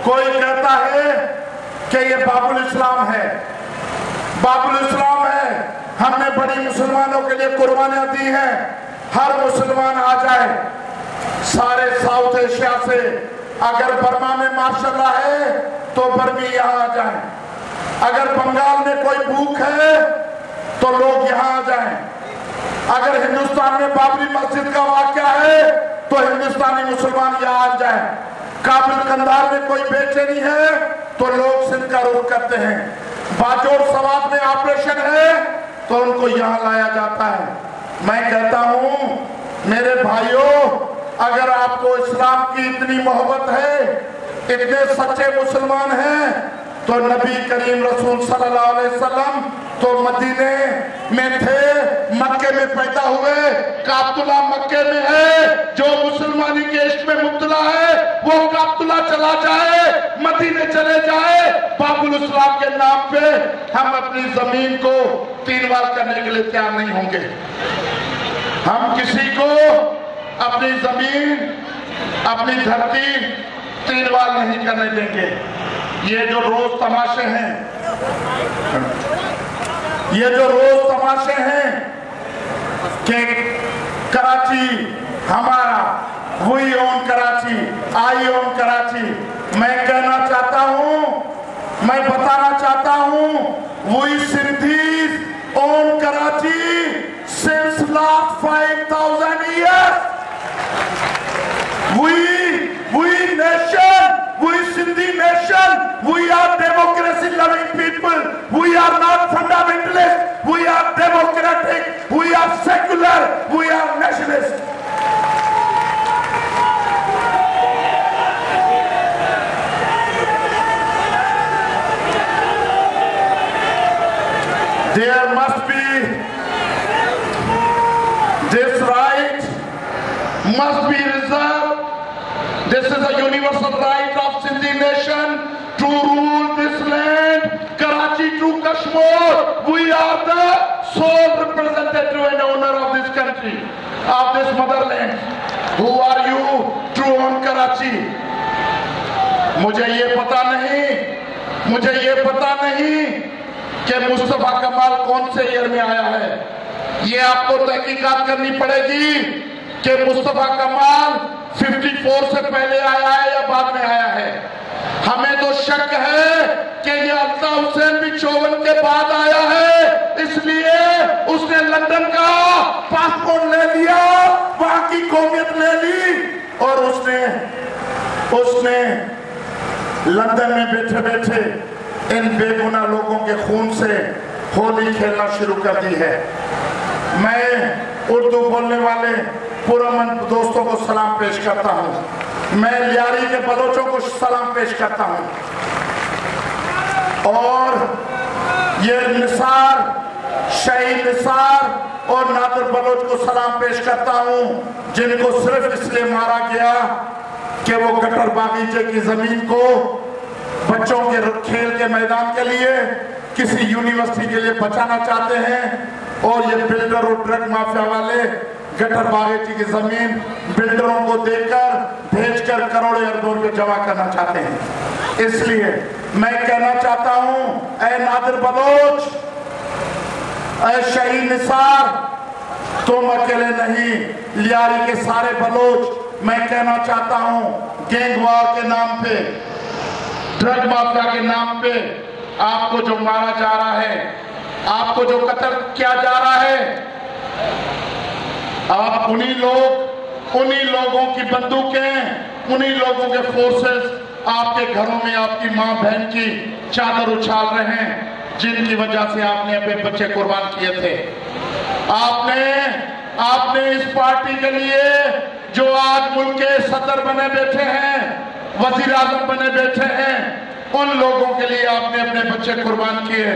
कोई कहता है कि ये बाबुल इस्लाम है, बाबुल इस्लाम है, हमने बड़ी मुसलमानों के लिए कुर्बानियां दी हैं, हर मुसलमान आ जाए। सारे साउथ एशिया से अगर बर्मा में मार्शल है तो बर्मी यहाँ आ जाए, अगर बंगाल में कोई भूख है तो लोग यहाँ आ जाएं, अगर हिंदुस्तान में बाबरी मस्जिद का वाकया है तो हिंदुस्तानी मुसलमान यहाँ आ जाएं, काबुल कंधार में कोई बेचैनी है तो लोग सिंध का रुख करते हैं, बाजोर सवात में ऑपरेशन है तो उनको यहाँ लाया जाता है। मैं कहता हूँ मेरे भाइयों, अगर आपको इस्लाम की इतनी मोहब्बत है, इतने सच्चे मुसलमान हैं, तो नबी करीम रसूल सल्लल्लाहु अलैहि वसल्लम तो मदीने में थे, मक्के में पैदा हुए, काबतुल्ला मक्के में है। जो मुसलमानी के इश्क में मुब्तला है वो काबतुल्ला चला जाए, मदीने चले जाए, बाबुल इस्लाम के नाम पे हम अपनी जमीन को तीरवार करने के लिए तैयार नहीं होंगे। हम किसी को अपनी जमीन, अपनी धरती तीरवार नहीं करने देंगे। ये जो रोज तमाशे हैं, ये जो रोज तमाशे हैं कि कराची हमारा, we own Karachi, I own Karachi, मैं कहना चाहता हूं, मैं बताना चाहता हूं, we Sindhis own Karachi since last 5000 years। We nation, we Sindhi nation, we are democracy loving people, we are not fundamentalists, we are democratic, we are secular, we are nationalists। There must be, this right must be reserved. This is a universal right of Sindhi nation to rule this land, Karachi to Kashmir. We are the sole representative and owner of this country, of this motherland. Who are you to own Karachi? मुझे ये पता नहीं कि मुस्तफा कमाल कौन से year में आया है। ये आपको तहकीकात करनी पड़ेगी कि मुस्तफा कमाल 54 से पहले आया है या बाद में आया है। हमें तो शक है कि ये अल्ताफ हुसैन भी 54 के बाद आया है, इसलिए उसने लंदन का पासपोर्ट ले लिया, वहां की कौमियत ले ली और उसने लंदन में बैठे बैठे इन बेगुनाह लोगों के खून से होली खेलना शुरू कर दी है। मैं उर्दू बोलने वाले पुरअमन दोस्तों को सलाम पेश करता हूं, मैं लियारी के बलोचों को सलाम पेश करता हूं, और ये निसार, शहीद निसार और नादिर बलोच को सलाम पेश करता हूं, जिनको सिर्फ इसलिए मारा गया कि वो गटर बागीचे की जमीन को बच्चों के खेल के मैदान के लिए किसी यूनिवर्सिटी के लिए बचाना चाहते हैं। और ये बिल्डर और ड्रग माफिया वाले गटर बागीचे की जमीन बिल्डरों को देकर भेजकर करोड़ों अरबों रुपए जमा करना चाहते हैं। इसलिए मैं कहना चाहता हूं, ऐ नादिर बलोच, ऐ शहीद निसार, तुम अकेले नहीं, लियारी के सारे बलोच, मैं कहना चाहता हूं, गैंगवार के नाम पे, ड्रग माफिया के नाम पे आपको जो मारा जा रहा है, आपको जो कत्ल किया जा रहा है, आप उन्हीं लोगों की बंदूकें, उन्हीं लोगों के फोर्सेस आपके घरों में आपकी मां बहन की चादर उछाल रहे हैं, जिनकी वजह से आपने अपने बच्चे कुर्बान किए थे। आपने इस पार्टी के लिए जो आज मुल्क के सदर बने बैठे हैं, वजीर आजम बने बैठे हैं, उन लोगों के लिए आपने अपने बच्चे कुर्बान किए।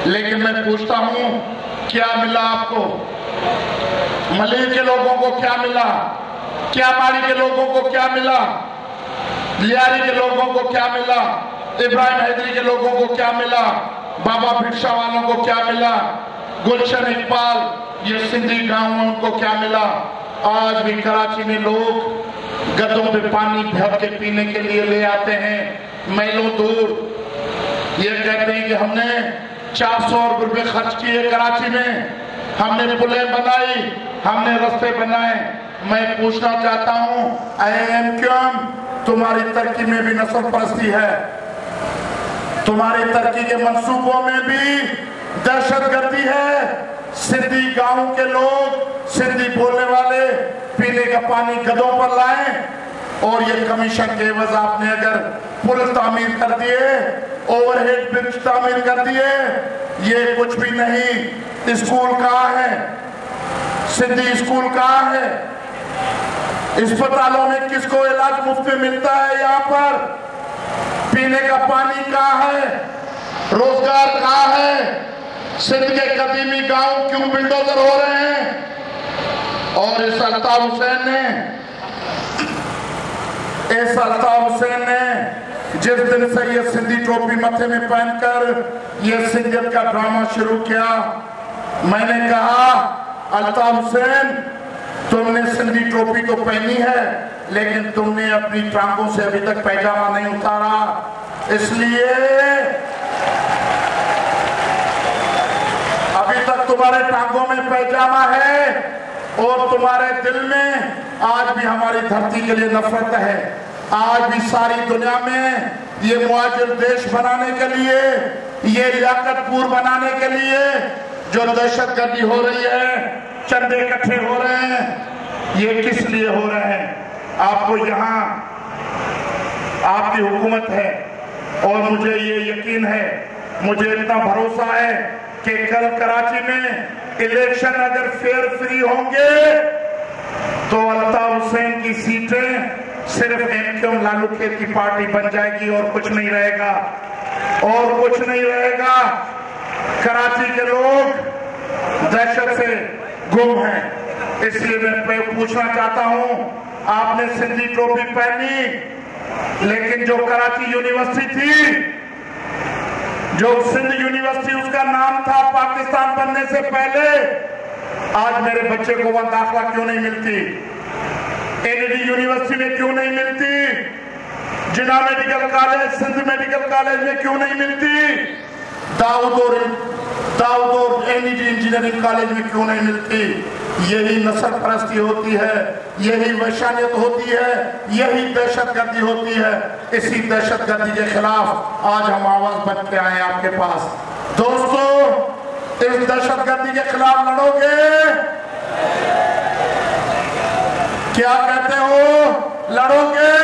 लेकिन मैं पूछता हूं, क्या मिला आपको? मलिक के लोगों को क्या मिला? क्या मारी के लोगों को क्या मिला? लियारी के लोगों को क्या मिला? इब्राहिम हैदरी के लोगों को क्या मिला? बाबा भिक्षा वालों को क्या मिला? गुलशन इकबाल, ये सिंधी गांव में उनको क्या मिला? आज भी कराची में लोग गधों पे पानी भर के पीने के लिए ले आते हैं मैलों दूर। ये कहते हैं कि हमने 400 रुपए खर्च किए कराची में, हमने पुलें बनाई, हमने रास्ते बनाए। मैं पूछना चाहता हूं IIM तुम्हारी तरक्की में भी नस्ल परस्ती है, तुम्हारी तरक्की के मंसूबों में भी दहशतगर्दी है। सिंधी गांव के लोग, सिंधी बोलने वाले पीने का पानी गधों पर लाएं, और ये कमीशन के एवज आपने अगर पुल तामीर कर दिए, ओवरहेड ब्रिज तामीर कर दिए, ये कुछ भी नहीं। स्कूल कहाँ है? सिंधी स्कूल कहाँ है? अस्पतालों में किसको इलाज मुफ्त में मिलता है? यहाँ पर पीने का पानी कहाँ है? रोजगार कहाँ है? सिंध के कदीमी गांव क्यों बिल्डोजर हो रहे हैं? और इस अल्ताफ हुसैन ने जिस दिन से ये सिंधी टोपी मथे में पहनकर ये सिंधियत का ड्रामा शुरू किया, मैंने कहा अल्ताफ हुसैन तुमने सिंधी टोपी तो पहनी है, लेकिन तुमने अपनी टांगों से अभी तक पैजामा नहीं उतारा। इसलिए अभी तक तुम्हारे टांगों में पैजामा है और तुम्हारे दिल में आज भी हमारी धरती के लिए नफरत है। आज भी सारी दुनिया में ये मुआजिर देश बनाने के लिए, ये लियाकतपुर बनाने के लिए जो दहशतगर्दी हो रही है, चंदे इकट्ठे हो रहे हैं, ये किस लिए हो रहे हैं? आपको यहाँ आपकी हुकूमत है और मुझे ये यकीन है, मुझे इतना भरोसा है कि कल कराची में इलेक्शन अगर फेयर फ्री होंगे तो अल्ताफ हुसैन की सीटें सिर्फ MKM लालू खेत की पार्टी बन जाएगी और कुछ नहीं रहेगा, और कुछ नहीं रहेगा। कराची के लोग दहशत से गुम हैं। इसलिए मैं पूछना चाहता हूं, आपने सिंधी टोपी पहनी, लेकिन जो कराची यूनिवर्सिटी थी, जो सिंध यूनिवर्सिटी उसका नाम था पाकिस्तान बनने से पहले, आज मेरे बच्चे को वहां दाखिला क्यों नहीं मिलती? ND यूनिवर्सिटी में क्यों नहीं मिलती? Jinnah medical college, Sindh medical college में क्यों नहीं मिलती? दाऊद और ND इंजीनियरिंग कॉलेज में क्यों नहीं मिलती? यही नस्ल परस्ती होती है, यही वैशानियत होती है, यही दहशतगर्दी होती है। इसी दहशतगर्दी के खिलाफ आज हम आवाज बन के आए आपके पास। दोस्तों, इस दहशतगर्दी के खिलाफ लड़ोगे? क्या कहते हो? लड़ोगे?